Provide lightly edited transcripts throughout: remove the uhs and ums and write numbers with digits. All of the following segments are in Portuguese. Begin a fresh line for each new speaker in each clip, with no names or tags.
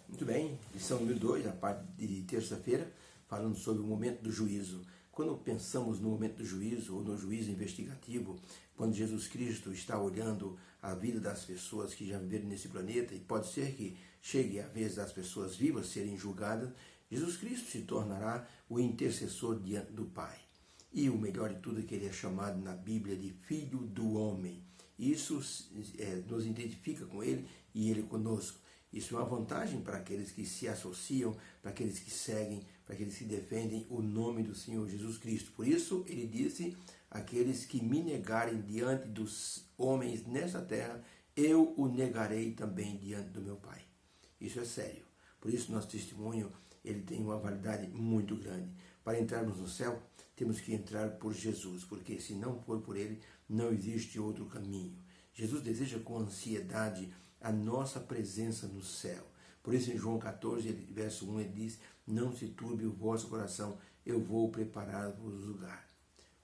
Muito bem, lição número 2, a parte de terça-feira, falando sobre o momento do juízo. Quando pensamos no momento do juízo, ou no juízo investigativo, quando Jesus Cristo está olhando a vida das pessoas que já viveram nesse planeta, e pode ser que chegue a vez das pessoas vivas serem julgadas, Jesus Cristo se tornará o intercessor diante do Pai. E o melhor de tudo é que ele é chamado na Bíblia de Filho do Homem. Isso nos identifica com ele e ele conosco. Isso é uma vantagem para aqueles que se associam, para aqueles que seguem, para aqueles que defendem o nome do Senhor Jesus Cristo. Por isso, ele disse, aqueles que me negarem diante dos homens nessa terra, eu o negarei também diante do meu Pai. Isso é sério. Por isso, nosso testemunho ele tem uma validade muito grande. Para entrarmos no céu, temos que entrar por Jesus, porque se não for por ele, não existe outro caminho. Jesus deseja com ansiedade a nossa presença no céu. Por isso em João 14, verso 1, ele diz, não se turbe o vosso coração, eu vou preparar-vos lugar.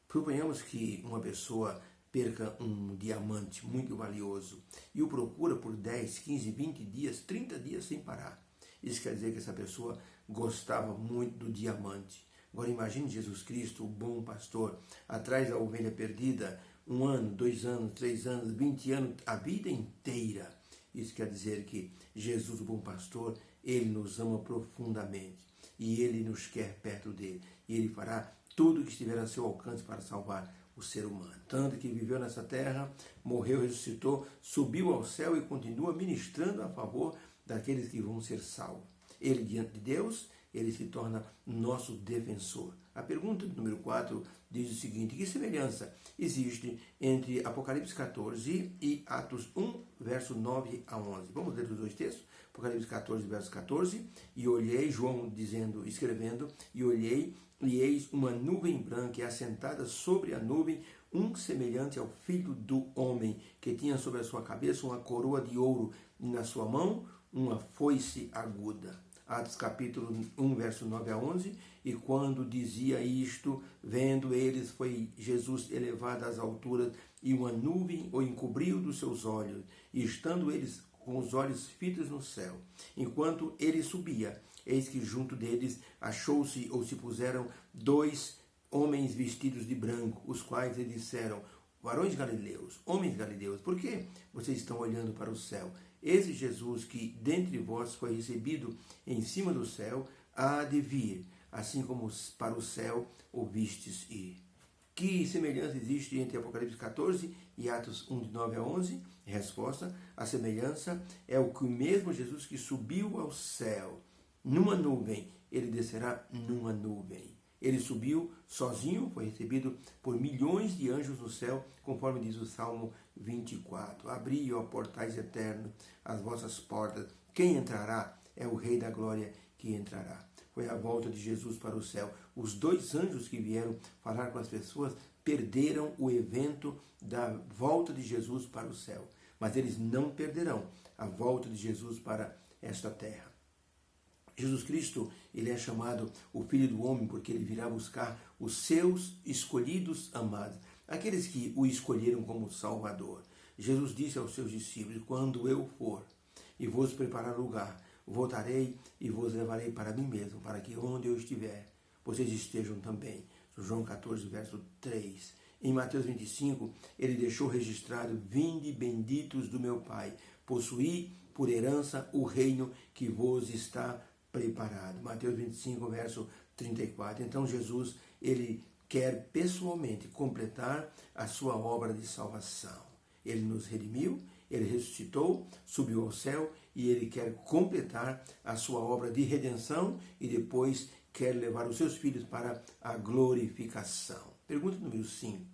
Proponhamos que uma pessoa perca um diamante muito valioso e o procura por 10, 15, 20 dias, 30 dias sem parar. Isso quer dizer que essa pessoa gostava muito do diamante. Agora imagine Jesus Cristo, o bom pastor, atrás da ovelha perdida, 1 ano, 2 anos, 3 anos, 20 anos, a vida inteira. Isso quer dizer que Jesus, o bom pastor, ele nos ama profundamente e ele nos quer perto dele. E ele fará tudo o que estiver a seu alcance para salvar o ser humano. Tanto que viveu nessa terra, morreu, ressuscitou, subiu ao céu e continua ministrando a favor daqueles que vão ser salvos. Ele, diante de Deus, ele se torna nosso defensor. A pergunta número 4 diz o seguinte, que semelhança existe entre Apocalipse 14 e Atos 1, verso 9 a 11? Vamos ler os dois textos? Apocalipse 14, verso 14. E olhei, João dizendo, escrevendo, e olhei, e eis uma nuvem branca e assentada sobre a nuvem, um semelhante ao Filho do Homem, que tinha sobre a sua cabeça uma coroa de ouro, e na sua mão uma foice aguda. Atos capítulo 1, verso 9 a 11, e quando dizia isto, vendo eles, foi Jesus elevado às alturas, e uma nuvem o encobriu dos seus olhos, e estando eles com os olhos fitos no céu, enquanto ele subia, eis que junto deles achou-se ou se puseram 2 homens vestidos de branco, os quais lhe disseram, varões galileus, homens galileus, por que vocês estão olhando para o céu? Esse Jesus que dentre vós foi recebido em cima do céu, há de vir, assim como para o céu o vistes ir. Que semelhança existe entre Apocalipse 14 e Atos 1, de 9 a 11? Resposta, a semelhança é o que o mesmo Jesus que subiu ao céu, numa nuvem, ele descerá numa nuvem. Ele subiu sozinho, foi recebido por milhões de anjos no céu, conforme diz o Salmo 24. Abri, ó portais eternos, as vossas portas. Quem entrará? É o Rei da Glória que entrará. Foi a volta de Jesus para o céu. Os 2 anjos que vieram falar com as pessoas perderam o evento da volta de Jesus para o céu. Mas eles não perderão a volta de Jesus para esta terra. Jesus Cristo, ele é chamado o Filho do Homem porque ele virá buscar os seus escolhidos amados, aqueles que o escolheram como Salvador. Jesus disse aos seus discípulos, quando eu for e vos preparar lugar, voltarei e vos levarei para mim mesmo, para que onde eu estiver, vocês estejam também. João 14, verso 3. Em Mateus 25, ele deixou registrado, vinde benditos do meu Pai, possuí por herança o reino que vos está preparado. Mateus 25, verso 34. Então Jesus, ele quer pessoalmente completar a sua obra de salvação. Ele nos redimiu, ele ressuscitou, subiu ao céu e ele quer completar a sua obra de redenção e depois quer levar os seus filhos para a glorificação. Pergunta número 5.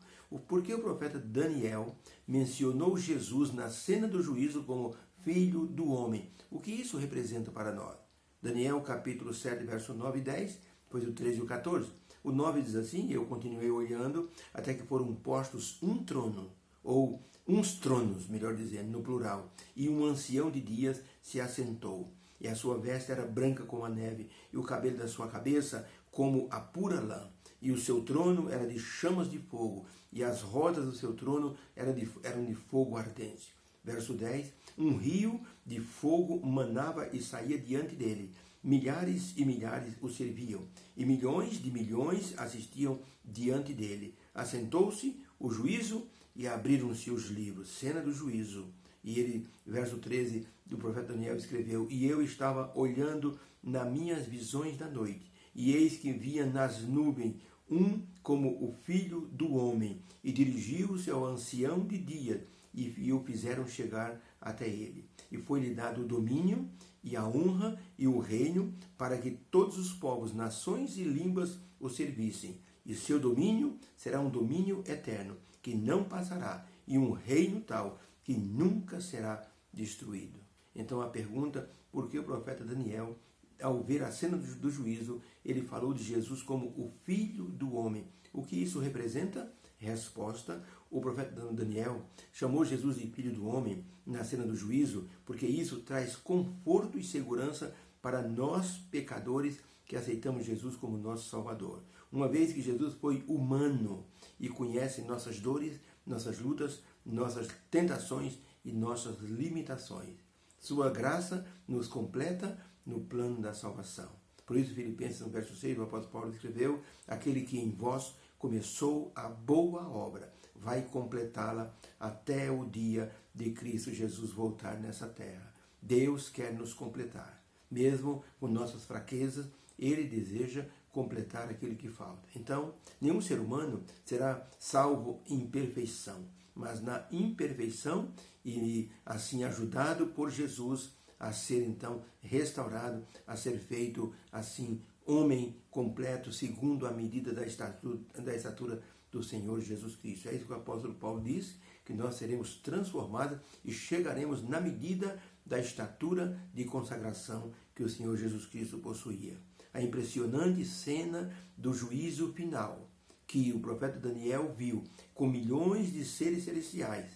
Por que o profeta Daniel mencionou Jesus na cena do juízo como Filho do Homem? O que isso representa para nós? Daniel capítulo 7, verso 9 e 10, depois o 13 e o 14. O 9 diz assim, eu continuei olhando, até que foram postos um trono, ou uns tronos, melhor dizendo, no plural, e um ancião de dias se assentou. E a sua veste era branca como a neve, e o cabelo da sua cabeça como a pura lã. E o seu trono era de chamas de fogo, e as rodas do seu trono eram de fogo ardente. Verso 10, um rio de fogo manava e saía diante dele. Milhares e milhares o serviam, e milhões de milhões assistiam diante dele. Assentou-se o juízo e abriram-se os livros. Cena do juízo. E ele, verso 13 do profeta Daniel, escreveu: E eu estava olhando nas minhas visões da noite, e eis que via nas nuvens um como o filho do homem, e dirigiu-se ao ancião de dias, e o fizeram chegar até ele. E foi-lhe dado o domínio, e a honra, e o reino, para que todos os povos, nações e línguas o servissem. E seu domínio será um domínio eterno, que não passará, e um reino tal, que nunca será destruído. Então a pergunta, por que o profeta Daniel, ao ver a cena do juízo, ele falou de Jesus como o Filho do Homem? O que isso representa? Resposta: o profeta Daniel chamou Jesus de Filho do Homem na cena do juízo, porque isso traz conforto e segurança para nós, pecadores, que aceitamos Jesus como nosso Salvador. Uma vez que Jesus foi humano e conhece nossas dores, nossas lutas, nossas tentações e nossas limitações. Sua graça nos completa no plano da salvação. Por isso, Filipenses, no verso 6, o apóstolo Paulo escreveu: aquele que em vós começou a boa obra, vai completá-la até o dia de Cristo Jesus voltar nessa terra. Deus quer nos completar. Mesmo com nossas fraquezas, Ele deseja completar aquilo que falta. Então, nenhum ser humano será salvo em perfeição, mas na imperfeição e assim ajudado por Jesus a ser então restaurado, a ser feito assim homem completo segundo a medida da estatura do Senhor Jesus Cristo. É isso que o apóstolo Paulo diz, que nós seremos transformados e chegaremos na medida da estatura de consagração que o Senhor Jesus Cristo possuía. A impressionante cena do juízo final, que o profeta Daniel viu, com milhões de seres celestiais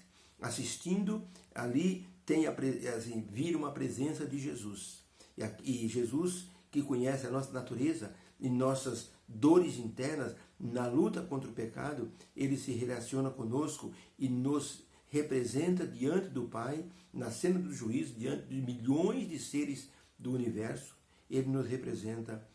assistindo, ali viram a presença de Jesus. E Jesus, que conhece a nossa natureza e nossas dores internas na luta contra o pecado, ele se relaciona conosco e nos representa diante do Pai, na cena do juízo, diante de milhões de seres do universo. Ele nos representa,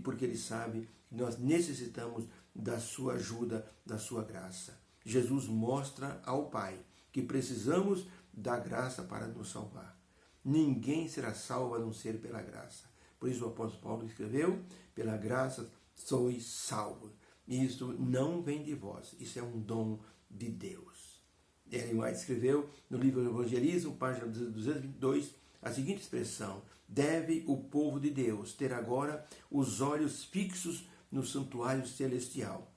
porque ele sabe que nós necessitamos da sua ajuda, da sua graça. Jesus mostra ao Pai que precisamos da graça para nos salvar. Ninguém será salvo a não ser pela graça. Por isso o apóstolo Paulo escreveu: pela graça sois salvos. Isso não vem de vós, isso é um dom de Deus. Ellen White escreveu no livro do Evangelismo, página 222, a seguinte expressão: deve o povo de Deus ter agora os olhos fixos no santuário celestial,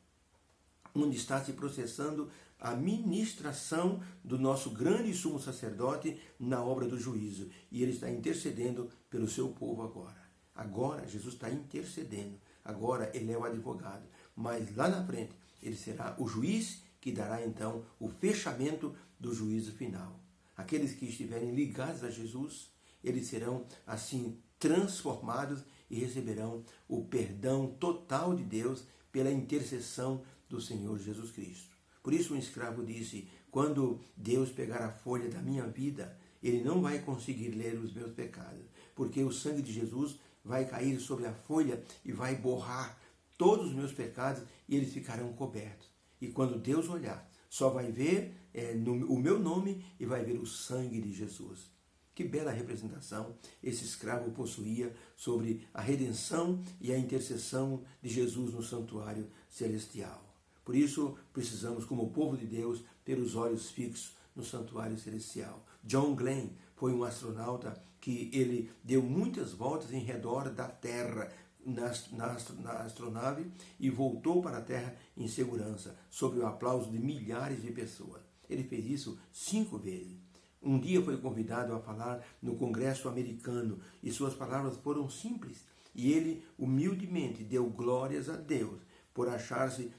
onde está se processando a ministração do nosso grande sumo sacerdote na obra do juízo. E ele está intercedendo pelo seu povo agora. Agora Jesus está intercedendo. Agora ele é o advogado. Mas lá na frente ele será o juiz que dará então o fechamento do juízo final. Aqueles que estiverem ligados a Jesus, eles serão assim transformados e receberão o perdão total de Deus pela intercessão do Senhor Jesus Cristo. Por isso um escravo disse: quando Deus pegar a folha da minha vida, ele não vai conseguir ler os meus pecados, porque o sangue de Jesus vai cair sobre a folha e vai borrar todos os meus pecados e eles ficarão cobertos. E quando Deus olhar, só vai ver o meu nome e vai ver o sangue de Jesus. Que bela representação esse escravo possuía sobre a redenção e a intercessão de Jesus no santuário celestial. Por isso, precisamos, como povo de Deus, ter os olhos fixos no santuário celestial. John Glenn foi um astronauta que ele deu muitas voltas em redor da Terra na astronave e voltou para a Terra em segurança, sob o aplauso de milhares de pessoas. Ele fez isso 5 vezes. Um dia foi convidado a falar no Congresso americano e suas palavras foram simples. E ele humildemente deu glórias a Deus por achar-se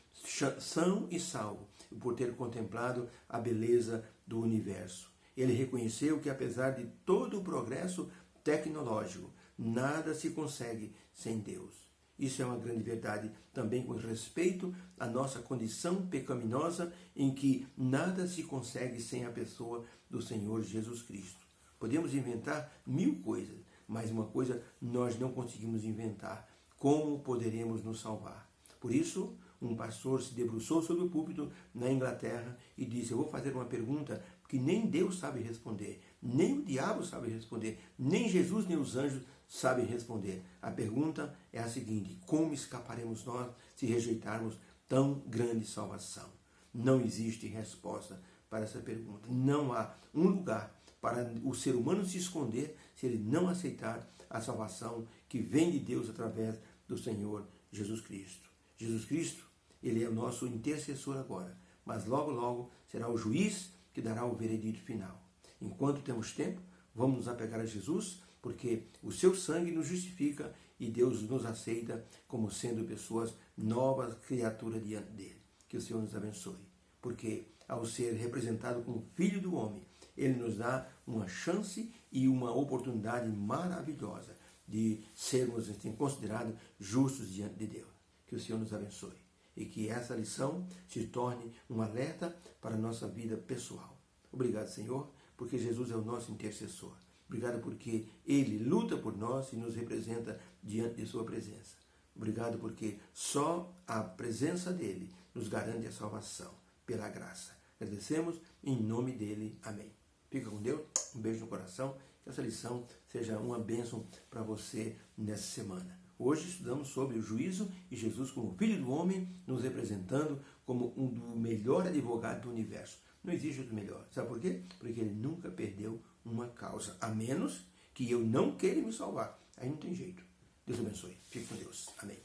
são e salvo, e por ter contemplado a beleza do universo. Ele reconheceu que, apesar de todo o progresso tecnológico, nada se consegue sem Deus. Isso é uma grande verdade também com respeito à nossa condição pecaminosa, em que nada se consegue sem a pessoa do Senhor Jesus Cristo. Podemos inventar mil coisas, mas uma coisa nós não conseguimos inventar: como poderemos nos salvar? Por isso, um pastor se debruçou sobre o púlpito na Inglaterra e disse: eu vou fazer uma pergunta que nem Deus sabe responder, nem o diabo sabe responder, nem Jesus nem os anjos sabem responder. A pergunta é a seguinte: como escaparemos nós se rejeitarmos tão grande salvação? Não existe resposta para essa pergunta. Não há um lugar para o ser humano se esconder se ele não aceitar a salvação que vem de Deus através do Senhor Jesus Cristo. Jesus Cristo, ele é o nosso intercessor agora, mas logo, logo será o juiz que dará o veredito final. Enquanto temos tempo, vamos nos apegar a Jesus, porque o seu sangue nos justifica e Deus nos aceita como sendo pessoas novas, criaturas diante dele. Que o Senhor nos abençoe, porque ao ser representado como Filho do Homem, ele nos dá uma chance e uma oportunidade maravilhosa de sermos assim, considerados justos diante de Deus. Que o Senhor nos abençoe e que essa lição se torne um alerta para a nossa vida pessoal. Obrigado, Senhor, porque Jesus é o nosso intercessor. Obrigado porque Ele luta por nós e nos representa diante de Sua presença. Obrigado porque só a presença dEle nos garante a salvação, pela graça. Agradecemos em nome dEle. Amém. Fica com Deus, um beijo no coração, que essa lição seja uma bênção para você nessa semana. Hoje estudamos sobre o juízo e Jesus como Filho do Homem, nos representando como um do melhor advogado do universo. Não existe outro melhor. Sabe por quê? Porque ele nunca perdeu uma causa, a menos que eu não queira me salvar. Aí não tem jeito. Deus abençoe. Fique com Deus. Amém.